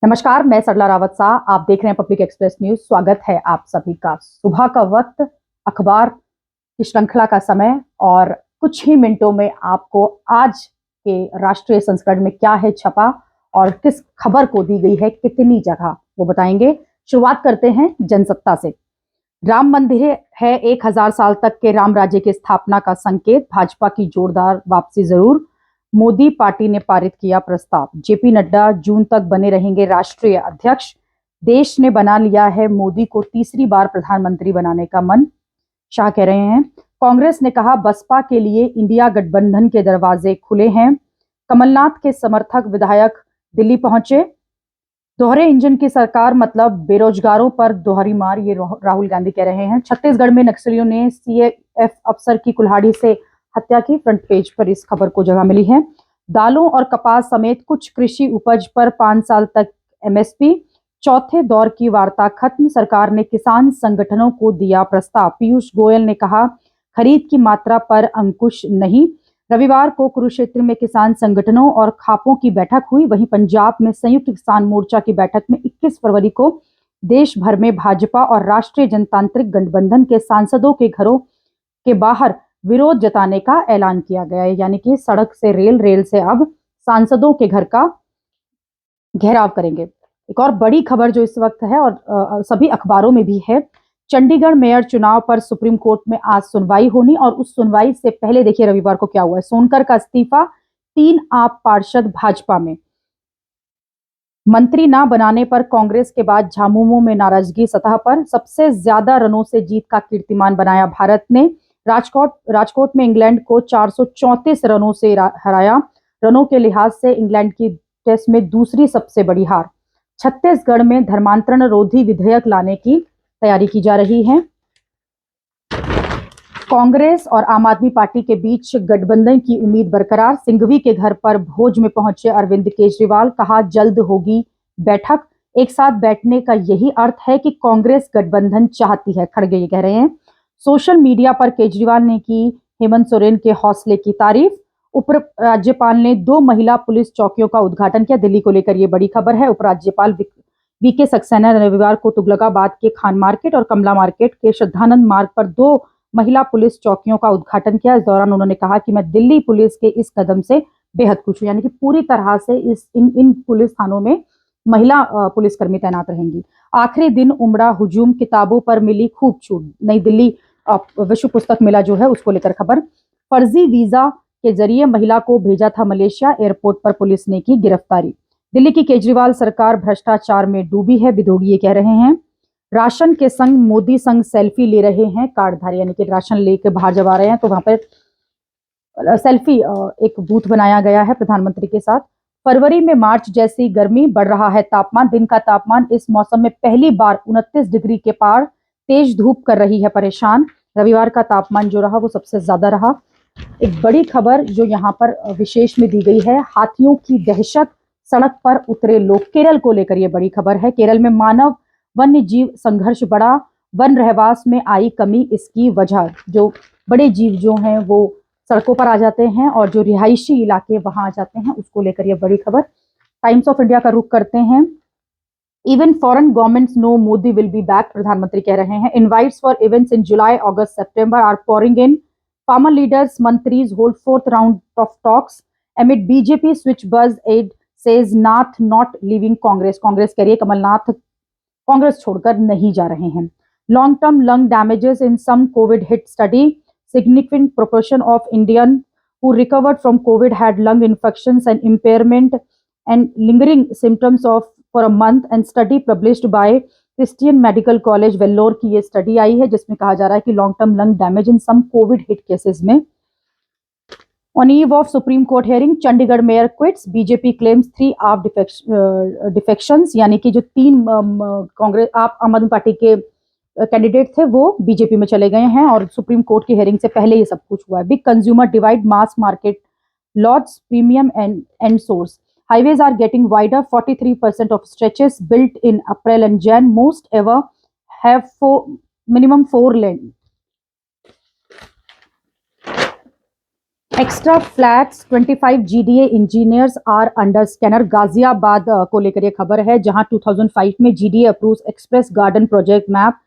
नमस्कार, मैं सरला रावत शाह। आप देख रहे हैं पब्लिक एक्सप्रेस न्यूज। स्वागत है आप सभी का। सुबह का वक्त, अखबार की श्रृंखला का समय और कुछ ही मिनटों में आपको आज के राष्ट्रीय संस्करण में क्या है छपा और किस खबर को दी गई है कितनी जगह, वो बताएंगे। शुरुआत करते हैं जनसत्ता से। राम मंदिर है 1000 साल तक के राम राज्य की स्थापना का संकेत, भाजपा की जोरदार वापसी जरूर। मोदी पार्टी ने पारित किया प्रस्ताव, जेपी नड्डा जून तक बने रहेंगे राष्ट्रीय अध्यक्ष। देश ने बना लिया है मोदी को तीसरी बार प्रधानमंत्री बनाने का मन, शाह कह रहे हैं। कांग्रेस ने कहा बसपा के लिए इंडिया गठबंधन के दरवाजे खुले हैं। कमलनाथ के समर्थक विधायक दिल्ली पहुंचे। दोहरे इंजन की सरकार मतलब बेरोजगारों पर दोहरी मार, ये राहुल गांधी कह रहे हैं। छत्तीसगढ़ में नक्सलियों ने सीएएफ अफसर की कुल्हाड़ी से हत्या की, फ्रंट पेज पर इस खबर को जगह मिली है। दालों और कपास समेत कुछ कृषि उपज पर 5 साल तक एमएसपी। चौथे दौर की वार्ता खत्म, सरकार ने किसान संगठनों को दिया प्रस्ताव। पीयूष गोयल ने कहा खरीद की मात्रा पर अंकुश नहीं। रविवार को कुरुक्षेत्र में किसान संगठनों और खापों की बैठक हुई। वहीं पंजाब में संयुक्त किसान मोर्चा की बैठक में 21 फरवरी को देश भर में भाजपा और राष्ट्रीय जनतांत्रिक गठबंधन के सांसदों के घरों के बाहर विरोध जताने का ऐलान किया गया है। यानी कि सड़क से रेल, रेल से अब सांसदों के घर का घेराव करेंगे। एक और बड़ी खबर जो इस वक्त है और सभी अखबारों में भी है, चंडीगढ़ मेयर चुनाव पर सुप्रीम कोर्ट में आज सुनवाई होनी। और उस सुनवाई से पहले देखिए रविवार को क्या हुआ है। सोनकर का इस्तीफा, 3 आप पार्षद भाजपा में। मंत्री ना बनाने पर कांग्रेस के बाद झामुमो में नाराजगी सतह पर। सबसे ज्यादा रनों से जीत का कीर्तिमान बनाया भारत ने। राजकोट में इंग्लैंड को 434 रनों से हराया। रनों के लिहाज से इंग्लैंड की टेस्ट में दूसरी सबसे बड़ी हार। छत्तीसगढ़ में धर्मांतरण रोधी विधेयक लाने की तैयारी की जा रही है। कांग्रेस और आम आदमी पार्टी के बीच गठबंधन की उम्मीद बरकरार। सिंघवी के घर पर भोज में पहुंचे अरविंद केजरीवाल, कहा जल्द होगी बैठक। एक साथ बैठने का यही अर्थ है कि कांग्रेस गठबंधन चाहती है, खड़गे ये कह रहे हैं। सोशल मीडिया पर केजरीवाल ने की हेमंत सोरेन के हौसले की तारीफ। उपराज्यपाल ने 2 महिला पुलिस चौकियों का उद्घाटन किया। दिल्ली को लेकर यह बड़ी खबर है। उपराज्यपाल वीके सक्सेना ने रविवार को तुगलकाबाद के खान मार्केट और कमला मार्केट के श्रद्धानंद मार्ग पर 2 महिला पुलिस चौकियों का उद्घाटन किया। इस दौरान उन्होंने कहा कि मैं दिल्ली पुलिस के इस कदम से बेहद खुश हूं। यानी कि पूरी तरह से इन पुलिस थानों में महिला पुलिसकर्मी तैनात रहेंगी। आखिरी दिन उमड़ा हुजूम, किताबों पर मिली खूब छूट। नई दिल्ली विश्व पुस्तक मेला जो है उसको लेकर खबर। फर्जी वीजा के जरिए महिला को भेजा था मलेशिया, एयरपोर्ट पर पुलिस ने की गिरफ्तारी। दिल्ली की केजरीवाल सरकार भ्रष्टाचार में डूबी है, विदोड़िए कह रहे हैं। राशन के संग मोदी संग सेल्फी ले रहे हैं कार्डधारी, यानी कि राशन लेकर बाहर जब आ रहे हैं तो वहां पर सेल्फी एक बूथ बनाया गया है प्रधानमंत्री के साथ। फरवरी में मार्च जैसी गर्मी, बढ़ रहा है तापमान। दिन का तापमान इस मौसम में पहली बार 29 डिग्री के पार। तेज धूप कर रही है परेशान। रविवार का तापमान जो रहा वो सबसे ज्यादा रहा। एक बड़ी खबर जो यहाँ पर विशेष में दी गई है, हाथियों की दहशत, सड़क पर उतरे लोग। केरल को लेकर यह बड़ी खबर है। केरल में मानव वन्य जीव संघर्ष बढ़ा, वन रहवास में आई कमी इसकी वजह। जो बड़े जीव जो हैं वो सड़कों पर आ जाते हैं और जो रिहायशी इलाके वहां आ जाते हैं, उसको लेकर यह बड़ी खबर। टाइम्स ऑफ इंडिया का रुख करते हैं। Even foreign governments no Modi will be back, प्रधानमंत्री कह रहे हैं। Invites for events in July, August, September are pouring in. Farmer leaders, mantris hold 4th round of talks amid BJP switch buzz. Aide says Nath not leaving Congress. Congress कह रही है कमलनाथ कांग्रेस छोड़कर नहीं जा रहे हैं। Long term lung damages in some Covid hit study, significant proportion of Indian who recovered from COVID had lung infections and impairment and lingering symptoms of for a month. And study published by Christian medical college Vellore की ये study आई है जिसमें कहा जा रहा है कि long term lung damage in some Covid hit cases में। On eve of Supreme Court hearing, Chandigarh mayor quits, BJP claims 3 AAP defections, यानी कि जो 3 कांग्रेस आम आदमी पार्टी के कैंडिडेट थे वो बीजेपी में चले गए हैं और सुप्रीम कोर्ट की हियरिंग से पहले ये सब कुछ हुआ है। Big consumer divide, mass market lots, premium and source. Highways are getting wider, 43% of stretches built in April and Jan, most ever, have minimum 4 lane. Extra flats 25 GDA engineers are under scanner. Ghaziabad को लेकर ये खबर है, जहां 2005 में GDA approves express garden project map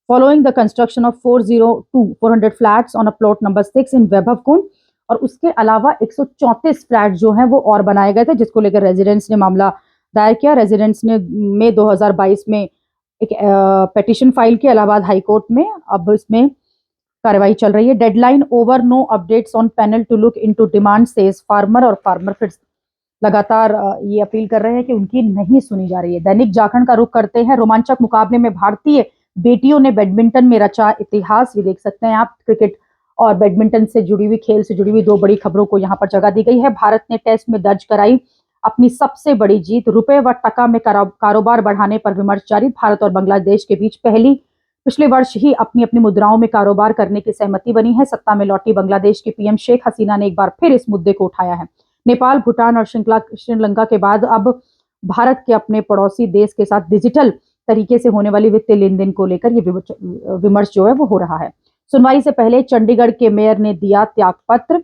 following the construction of 400 flats on a plot number 6 इन वैभव कुंड। और उसके अलावा 134 फ्लैट जो हैं वो और बनाए गए थे, जिसको लेकर रेजिडेंट्स ने मामला दायर किया। रेजिडेंट्स ने मई 2022 में एक पिटीशन फाइल की इलाहाबाद हाईकोर्ट में। अब इसमें कार्रवाई चल रही है। Deadline over, no updates on panel to look into demand says farmer. और फार्मर फिर लगातार ये अपील कर रहे हैं कि उनकी नहीं सुनी जा रही है। दैनिक जागरण का रुख करते हैं। रोमांचक मुकाबले में भारतीय बेटियों ने बैडमिंटन में रचा इतिहास। ये देख सकते हैं आप, क्रिकेट और बैडमिंटन से जुड़ी हुई, खेल से जुड़ी हुई दो बड़ी खबरों को यहाँ पर जगह दी गई है। भारत ने टेस्ट में दर्ज कराई अपनी सबसे बड़ी जीत। रुपए व टका में कारोबार बढ़ाने पर विमर्श जारी। भारत और बांग्लादेश के बीच पिछले वर्ष ही अपनी अपनी मुद्राओं में कारोबार करने की सहमति बनी है। सत्ता में लौटी बांग्लादेश की पीएम शेख हसीना ने एक बार फिर इस मुद्दे को उठाया है। नेपाल, भूटान और श्रीलंका के बाद अब भारत के अपने पड़ोसी देश के साथ डिजिटल तरीके से होने वाली वित्तीय लेन देन को लेकर ये विमर्श जो है वो हो रहा है। सुनवाई से पहले चंडीगढ़ के मेयर ने दिया त्यागपत्र।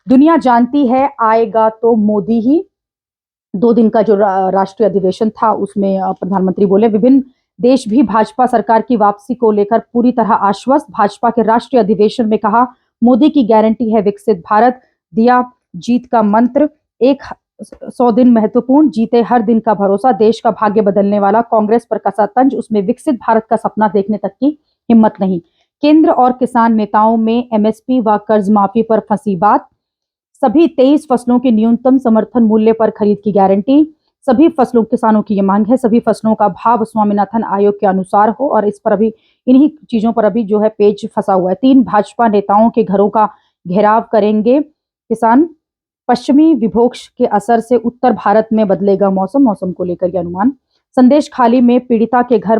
दुनिया जानती है आएगा तो मोदी ही। 2 दिन का जो राष्ट्रीय अधिवेशन था उसमें प्रधानमंत्री बोले विभिन्न देश भी भाजपा सरकार की वापसी को लेकर पूरी तरह आश्वस्त। भाजपा के राष्ट्रीय अधिवेशन में कहा, मोदी की गारंटी है विकसित भारत। दिया जीत का मंत्र, 100 दिन महत्वपूर्ण, जीते हर दिन का भरोसा, देश का भाग्य बदलने वाला। कांग्रेस पर कसा तंज, उसमें विकसित भारत का सपना देखने तक की हिम्मत नहीं। केंद्र और किसान नेताओं में एमएसपी व कर्ज माफी पर फंसी बात। सभी 23 फसलों के न्यूनतम समर्थन मूल्य पर खरीद की गारंटी। सभी फसलों, किसानों की ये मांग है, सभी फसलों का भाव स्वामीनाथन आयोग के अनुसार हो। और इस पर अभी इन्हीं चीजों पर अभी जो है पेच फंसा हुआ है। 3 भाजपा नेताओं के घरों का घेराव करेंगे किसान। पश्चिमी विक्षोभ के असर से उत्तर भारत में बदलेगा मौसम को लेकर यह अनुमान। संदेश खाली में पीड़िता के घर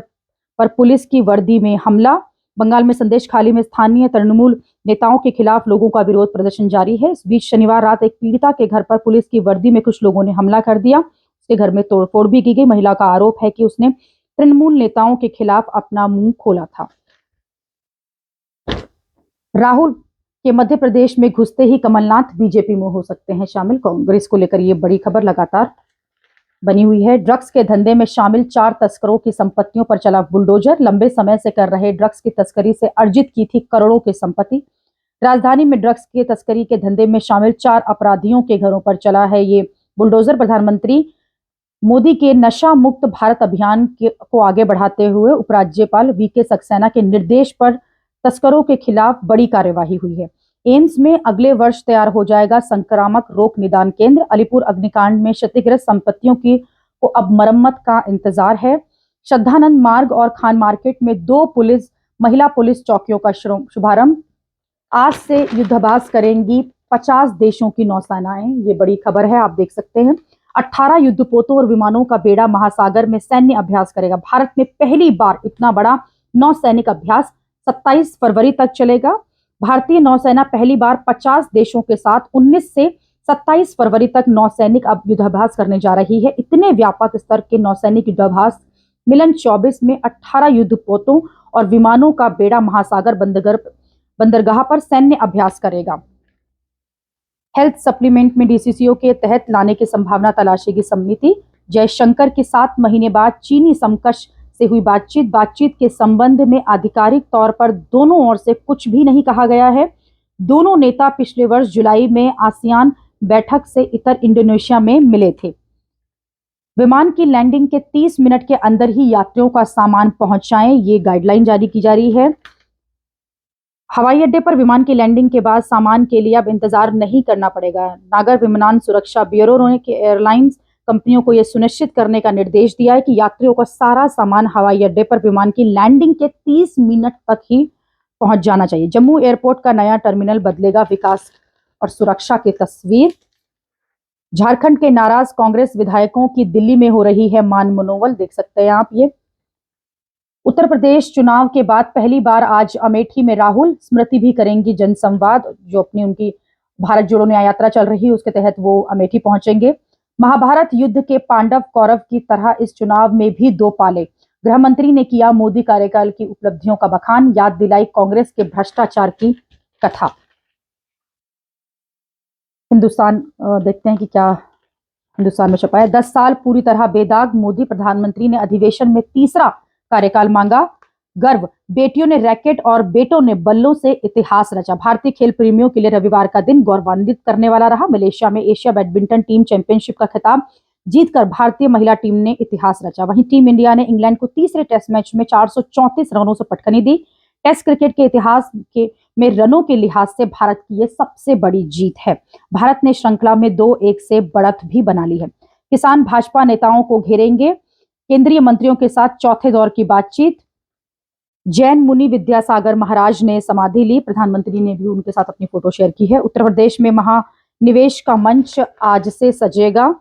पर पुलिस की वर्दी में हमला। बंगाल में संदेश खाली में स्थानीय तृणमूल नेताओं के खिलाफ लोगों का विरोध प्रदर्शन जारी है। इस बीच शनिवार रात एक पीड़िता के घर पर पुलिस की वर्दी में कुछ लोगों ने हमला कर दिया। उसके घर में तोड़फोड़ भी की गई। महिला का आरोप है कि उसने तृणमूल नेताओं के खिलाफ अपना मुंह खोला था। राहुल के मध्य प्रदेश में घुसते ही कमलनाथ बीजेपी में हो सकते हैं शामिल। कांग्रेस को लेकर यह बड़ी खबर लगातार बनी हुई है। ड्रग्स के धंधे में शामिल 4 तस्करों की संपत्तियों पर चला बुलडोजर। लंबे समय से कर रहे ड्रग्स की तस्करी से अर्जित की थी करोड़ों की संपत्ति। राजधानी में ड्रग्स की तस्करी के धंधे में शामिल 4 अपराधियों के घरों पर चला है ये बुलडोजर। प्रधानमंत्री मोदी के नशा मुक्त भारत अभियान को आगे बढ़ाते हुए उपराज्यपाल वीके सक्सेना के निर्देश पर तस्करों के खिलाफ बड़ी कार्यवाही हुई है। एम्स में अगले वर्ष तैयार हो जाएगा संक्रामक रोग निदान केंद्र। अलीपुर अग्निकांड में क्षतिग्रस्त संपत्तियों की को अब मरम्मत का इंतजार है। श्रद्धानंद मार्ग और खान मार्केट में 2 महिला पुलिस चौकियों का शुभारंभ। आज से युद्धाभ्यास करेंगी 50 देशों की नौसेनाएं। ये बड़ी खबर है, आप देख सकते हैं। 18 युद्धपोतों और विमानों का बेड़ा महासागर में सैन्य अभ्यास करेगा। भारत में पहली बार इतना बड़ा नौसैनिक अभ्यास 27 फरवरी तक चलेगा। भारतीय नौसेना पहली बार 50 देशों के साथ 19 से 27 फरवरी तक नौसैनिक युद्धाभ्यास करने जा रही है। इतने व्यापक स्तर के नौसैनिक युद्धाभ्यास मिलन 24 में 18 युद्धपोतों और विमानों का बेड़ा महासागर बंदरगाह पर सैन्य अभ्यास करेगा। हेल्थ सप्लीमेंट में डीसीसीओ के तहत लाने की संभावना तलाशेगी समिति। जयशंकर की 7 महीने बाद चीनी समकक्ष से हुई बातचीत के संबंध में आधिकारिक तौर पर दोनों ओर से कुछ भी नहीं कहा गया है। दोनों नेता पिछले वर्ष जुलाई में आसियान बैठक से इतर इंडोनेशिया में मिले थे। विमान की लैंडिंग के 30 मिनट के अंदर ही यात्रियों का सामान पहुंचाएं, ये गाइडलाइन जारी की जा रही है। हवाई अड्डे पर विमान की लैंडिंग के बाद सामान के लिए अब इंतजार नहीं करना पड़ेगा। नागर विमानन सुरक्षा ब्यूरो ने एयरलाइंस कंपनियों को यह सुनिश्चित करने का निर्देश दिया है कि यात्रियों का सारा सामान हवाई अड्डे पर विमान की लैंडिंग के 30 मिनट तक ही पहुंच जाना चाहिए। जम्मू एयरपोर्ट का नया टर्मिनल बदलेगा विकास और सुरक्षा की तस्वीर। झारखंड के नाराज कांग्रेस विधायकों की दिल्ली में हो रही है मान मनोवल, देख सकते हैं आप ये। उत्तर प्रदेश चुनाव के बाद पहली बार आज अमेठी में राहुल, स्मृति भी करेंगी जनसंवाद। जो अपनी उनकी भारत जोड़ो न्याय यात्रा चल रही है उसके तहत वो अमेठी पहुंचेंगे। महाभारत युद्ध के पांडव कौरव की तरह इस चुनाव में भी 2 पाले। गृह मंत्री ने किया मोदी कार्यकाल की उपलब्धियों का बखान, याद दिलाई कांग्रेस के भ्रष्टाचार की कथा। हिंदुस्तान देखते हैं कि क्या हिंदुस्तान में छपा है। 10 साल पूरी तरह बेदाग, मोदी प्रधानमंत्री ने अधिवेशन में तीसरा कार्यकाल मांगा। गर्व, बेटियों ने रैकेट और बेटों ने बल्लों से इतिहास रचा। भारतीय खेल प्रेमियों के लिए रविवार का दिन गौरवान्वित करने वाला रहा। मलेशिया में एशिया बैडमिंटन टीम चैंपियनशिप का खिताब जीतकर भारतीय महिला टीम ने इतिहास रचा। वहीं टीम इंडिया ने इंग्लैंड को तीसरे टेस्ट मैच में 434 रनों से पटखनी दी। टेस्ट क्रिकेट के इतिहास में रनों के लिहाज से भारत की यह सबसे बड़ी जीत है। भारत ने श्रृंखला में 2-1 से बढ़त भी बना ली है। किसान भाजपा नेताओं को घेरेंगे, केंद्रीय मंत्रियों के साथ चौथे दौर की बातचीत। जैन मुनि विद्यासागर महाराज ने समाधि ली, प्रधानमंत्री ने भी उनके साथ अपनी फोटो शेयर की है। उत्तर प्रदेश में महानिवेश का मंच आज से सजेगा।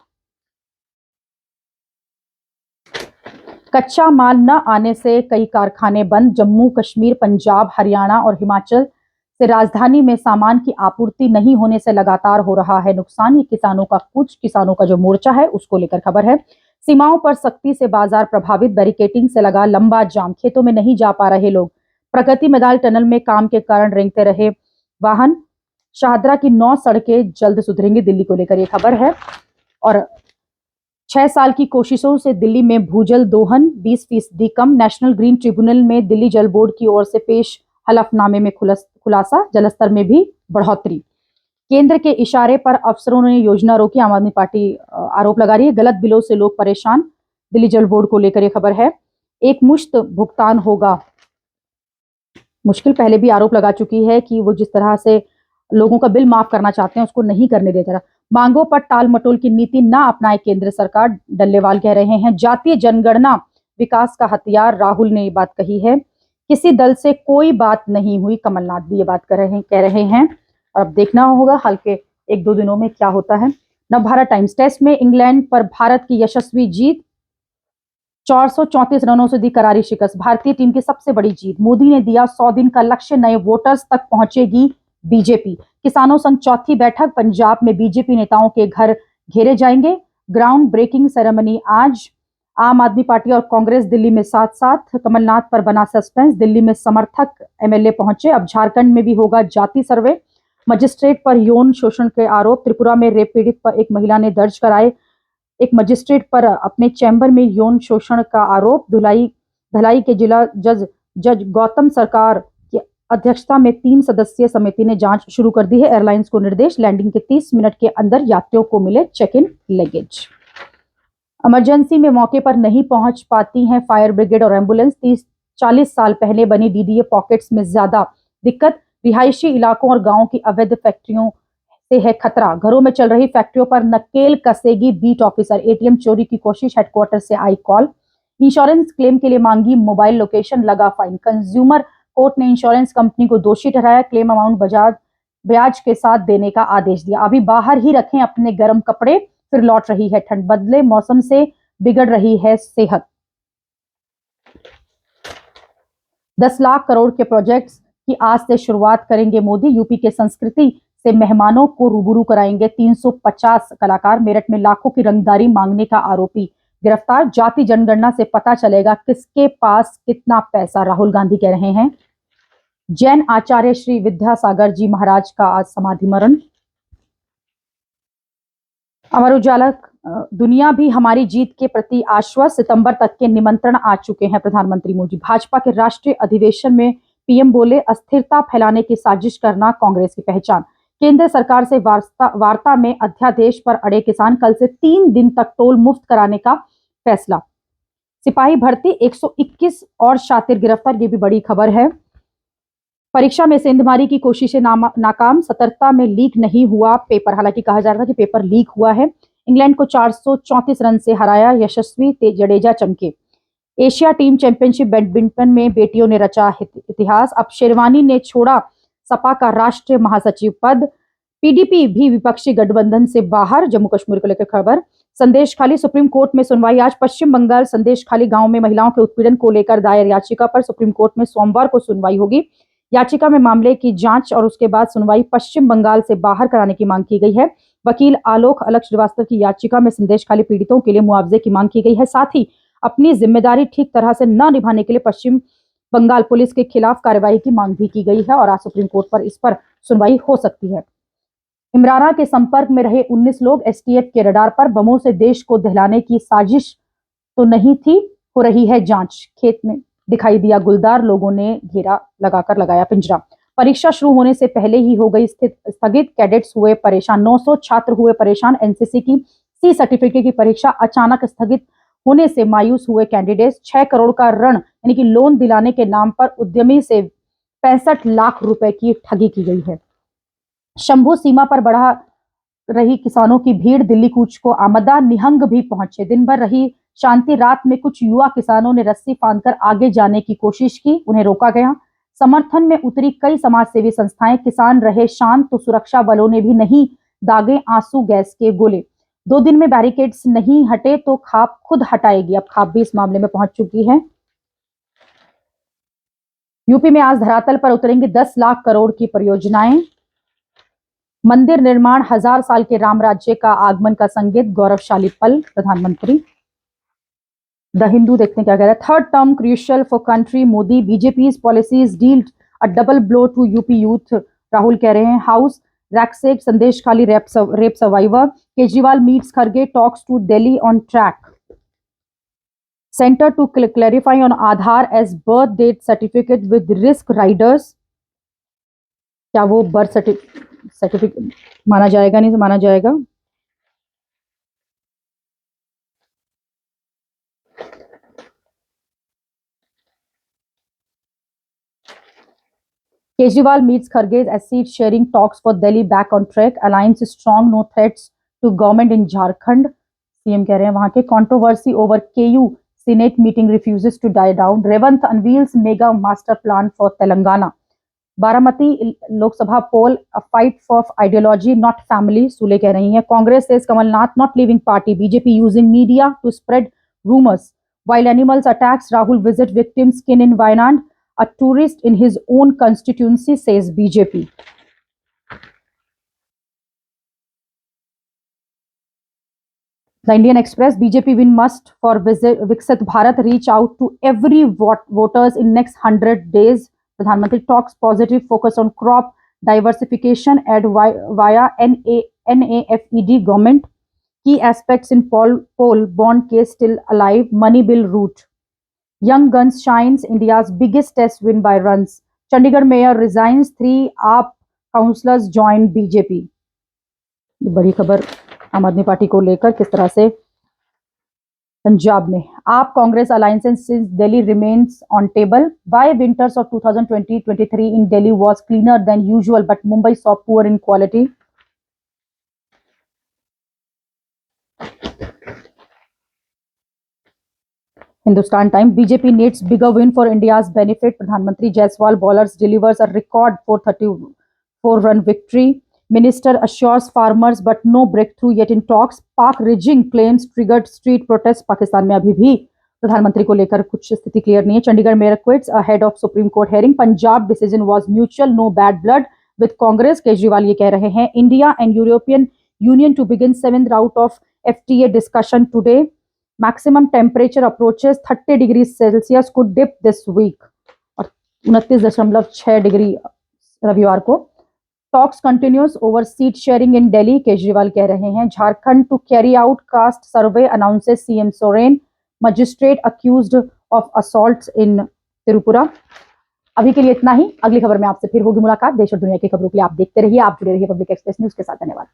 कच्चा माल न आने से कई कारखाने बंद। जम्मू कश्मीर, पंजाब, हरियाणा और हिमाचल से राजधानी में सामान की आपूर्ति नहीं होने से लगातार हो रहा है नुकसान। ये कुछ किसानों का जो मोर्चा है उसको लेकर खबर है। सीमाओं पर सख्ती से बाजार प्रभावित, बैरिकेटिंग से लगा लंबा जाम, खेतों में नहीं जा पा रहे लोग। प्रगति मैदान टनल में काम के कारण रेंगते रहे वाहन। शाहदरा की 9 सड़कें जल्द सुधरेंगी, दिल्ली को लेकर यह खबर है। और 6 साल की कोशिशों से दिल्ली में भूजल दोहन 20% कम। नेशनल ग्रीन ट्रिब्यूनल में दिल्ली जल बोर्ड की ओर से पेश हलफनामे में खुलासा, जलस्तर में भी बढ़ोतरी। केंद्र के इशारे पर अफसरों ने योजना रोकी, आम आदमी पार्टी आरोप लगा रही है। गलत बिलों से लोग परेशान, दिल्ली जल बोर्ड को लेकर यह खबर है। एक मुश्त भुगतान होगा मुश्किल, पहले भी आरोप लगा चुकी है कि वो जिस तरह से लोगों का बिल माफ करना चाहते हैं उसको नहीं करने देता रहा। मांगों पर टाल मटोल की नीति ना अपनाए केंद्र सरकार, डल्लेवाल कह रहे हैं। जातीय जनगणना विकास का हथियार, राहुल ने ये बात कही है। किसी दल से कोई बात नहीं हुई, कमलनाथ भी ये बात कह रहे हैं। और अब देखना होगा हाल के 1-2 दिनों में क्या होता है। नवभारत टाइम्स, टेस्ट में इंग्लैंड पर भारत की यशस्वी जीत, 434 रनों से दी करारी शिकस्त, भारतीय टीम की सबसे बड़ी जीत। मोदी ने दिया 100 दिन का लक्ष्य, नए वोटर्स तक पहुंचेगी बीजेपी। किसानों संग चौथी बैठक, पंजाब में बीजेपी नेताओं के घर घेरे जाएंगे। ग्राउंड ब्रेकिंग सेरेमनी आज। आम आदमी पार्टी और कांग्रेस दिल्ली में साथ साथ, कमलनाथ पर बना सस्पेंस, दिल्ली में समर्थक एमएलए पहुंचे। अब झारखंड में भी होगा जाति सर्वे। मजिस्ट्रेट पर यौन शोषण के आरोप, त्रिपुरा में रेप पीड़ित पर एक महिला ने दर्ज कराए। एक मजिस्ट्रेट पर अपने चैम्बर में यौन शोषण का आरोप। धलाई के जिला जज गौतम सरकार की अध्यक्षता में 3 सदस्यीय समिति ने जांच शुरू कर दी है। एयरलाइंस को निर्देश, लैंडिंग के 30 मिनट के अंदर यात्रियों को मिले चेक इन लगेज। इमरजेंसी में मौके पर नहीं पहुंच पाती हैं फायर ब्रिगेड और एम्बुलेंस। 30-40 साल पहले बनी डीडीए पॉकेट्स में ज्यादा दिक्कत। रिहायशी इलाकों और गांवों की अवैध फैक्ट्रियों से है खतरा। घरों में चल रही फैक्ट्रियों पर नकेल कसेगी बीट ऑफिसर। एटीएम चोरी की कोशिश, हेडक्वार्टर से आई कॉल। इंश्योरेंस क्लेम के लिए मांगी मोबाइल लोकेशन, लगा फाइन। कंज्यूमर कोर्ट ने इंश्योरेंस कंपनी को दोषी ठहराया, क्लेम अमाउंट ब्याज के साथ देने का आदेश दिया। अभी बाहर ही रखें अपने गर्म कपड़े, फिर लौट रही है ठंड, बदले मौसम से बिगड़ रही है सेहत। 10 लाख करोड़ के प्रोजेक्ट्स की आज से शुरुआत करेंगे मोदी। यूपी के संस्कृति से मेहमानों को रूबरू कराएंगे 350 कलाकार। मेरठ में लाखों की रंगदारी मांगने का आरोपी गिरफ्तार। जाति जनगणना से पता चलेगा किसके पास कितना पैसा, राहुल गांधी कह रहे हैं। जैन आचार्य श्री विद्यासागर जी महाराज का आज समाधि मरण। अमर उजाला, दुनिया भी हमारी जीत के प्रति आश्वस्त, सितंबर तक के निमंत्रण आ चुके हैं प्रधानमंत्री मोदी। भाजपा के राष्ट्रीय अधिवेशन में पीएम बोले, अस्थिरता फैलाने की साजिश करना कांग्रेस की पहचान। केंद्र सरकार से वार्ता में अध्यादेश पर अड़े किसान, कल से 3 दिन तक टोल मुफ्त कराने का फैसला। सिपाही भर्ती 121 और शातिर गिरफ्तार, ये भी बड़ी खबर है। परीक्षा में सेंधमारी की कोशिशें नाकाम, सतर्कता में लीक नहीं हुआ पेपर। हालांकि कहा जा रहा था कि पेपर लीक हुआ है। इंग्लैंड को 434 रन से हराया, यशस्वी जडेजा चमके। एशिया टीम चैंपियनशिप बैडमिंटन में बेटियों ने रचा इतिहास। अब शेरवानी ने छोड़ा सपा का राष्ट्रीय महासचिव पद। पीडीपी भी विपक्षी गठबंधन से बाहर, जम्मू कश्मीर को लेकर खबर। संदेश खाली, सुप्रीम कोर्ट में सुनवाई आज। पश्चिम बंगाल संदेश खाली गांव में महिलाओं के उत्पीड़न को लेकर दायर याचिका पर सुप्रीम कोर्ट में सोमवार को सुनवाई होगी। याचिका में मामले की जांच और उसके बाद सुनवाई पश्चिम बंगाल से बाहर कराने की मांग की गई है। वकील आलोक अलख श्रीवास्तव की याचिका में संदेश खाली पीड़ितों के लिए मुआवजे की मांग की गई है। साथ ही अपनी जिम्मेदारी ठीक तरह से न निभाने के लिए पश्चिम बंगाल पुलिस के खिलाफ कार्रवाई की मांग भी की गई है। और आज सुप्रीम कोर्ट पर इस पर सुनवाई हो सकती है। इमराना के संपर्क में रहे 19 लोग एसटीएफ के रडार पर। बमों से देश को दहलाने की साजिश तो नहीं थी, हो रही है जांच। खेत में दिखाई दिया गुलदार, लोगों ने घेरा लगाकर लगाया पिंजरा। परीक्षा शुरू होने से पहले ही हो गई स्थगित, कैडेट्स हुए परेशान। 900 छात्र हुए परेशान। एनसीसी की सी सर्टिफिकेट की परीक्षा अचानक स्थगित होने से मायूस हुए कैंडिडेट्स। 6 करोड़ का ऋण यानी कि लोन दिलाने के नाम पर उद्यमी से 65 लाख रुपए की ठगी की गई है। शंभू सीमा पर बढ़ा रही किसानों की भीड़, दिल्ली कूच को आमदा। निहंग भी पहुंचे। दिन भर रही शांति, रात में कुछ युवा किसानों ने रस्सी फांदकर आगे जाने की कोशिश की, उन्हें रोका गया। समर्थन में उतरी कई समाजसेवी संस्थाएं। किसान रहे शांत तो सुरक्षा बलों ने भी नहीं दागे आंसू गैस के गोले। 2 दिन में बैरिकेड्स नहीं हटे तो खाप खुद हटाएगी। अब खाप भी इस मामले में पहुंच चुकी है। यूपी में आज धरातल पर उतरेंगे 10 लाख करोड़ की परियोजनाएं। मंदिर निर्माण, 1000 साल के राम राज्य का आगमन का संकेत, गौरवशाली पल, प्रधानमंत्री। द हिंदू देखते हैं क्या कह रहा है। Third term crucial for country, Modi BJP's policies dealt a double blow to UP youth, Rahul कह रहे हैं। House ransacked, Sandeshkhali rape survivor. Kejriwal meets Kharge, talks to Delhi on track. Centre to clarify on Aadhaar as birth date certificate with risk riders. क्या वो birth certificate माना जाएगा, नहीं माना जाएगा? Kejriwal meets Kharge as seat sharing talks for Delhi back on track. Alliance is strong, no threats to government in Jharkhand. CM कह रहे हैं वहां के। Controversy over KU senate meeting refuses to die down. Revanth unveils mega master plan for Telangana. Baramati Lok Sabha poll, a fight for ideology not family, Sule कह रही हैं। Congress says Kamal Nath not leaving party, BJP using media to spread rumours. Wild animals attacks, Rahul visit victims skin in Wayanad. A tourist in his own constituency, says BJP. The Indian Express, BJP win must for Viksit Bharat, reach out to every voters in next 100 days. Pradhanmantri talks positive, focus on crop diversification, add via NAFED government. Key aspects in poll bond case still alive, money bill route. Young Guns shines, India's biggest test win by runs. Chandigarh mayor resigns, 3 AAP councillors join BJP. बड़ी खबर आम आदमी party को लेकर, किस तरह से पंजाब में आप Congress alliances since Delhi remains on table. Why winters of 2020-23 in Delhi was cleaner than usual, but Mumbai saw poor in quality. Hindustan Times, BJP needs bigger win for India's benefit. Pradhanmantri Jaiswal bowlers delivers a record 434-run victory. Minister assures farmers but no breakthrough yet in talks. Pak rigging claims triggered street protests. Pakistan में अभी भी प्रधानमंत्री को लेकर कुछ स्थिति clear नहीं है. Chandigarh mayor quits ahead of Supreme Court hearing. Punjab decision was mutual, no bad blood with Congress. Kejriwal ये कह रहे हैं. India and European Union to begin 7th round of FTA discussion today. Maximum temperature approaches 30 degrees Celsius could dip this week. और 29.6 degree रविवार को. Talks continues over seat sharing in Delhi. Kejriwal कह रहे हैं. Jharkhand to carry out caste survey announces CM Soren. Magistrate accused of assaults in Tripura. अभी के लिए इतना ही. अगली खबर में आपसे फिर होगी मुलाकात. देश और दुनिया की खबरों के लिए आप देखते रहिए, आप जुड़े रहिए पब्लिक एक्सप्रेस न्यूज के साथ. धन्यवाद.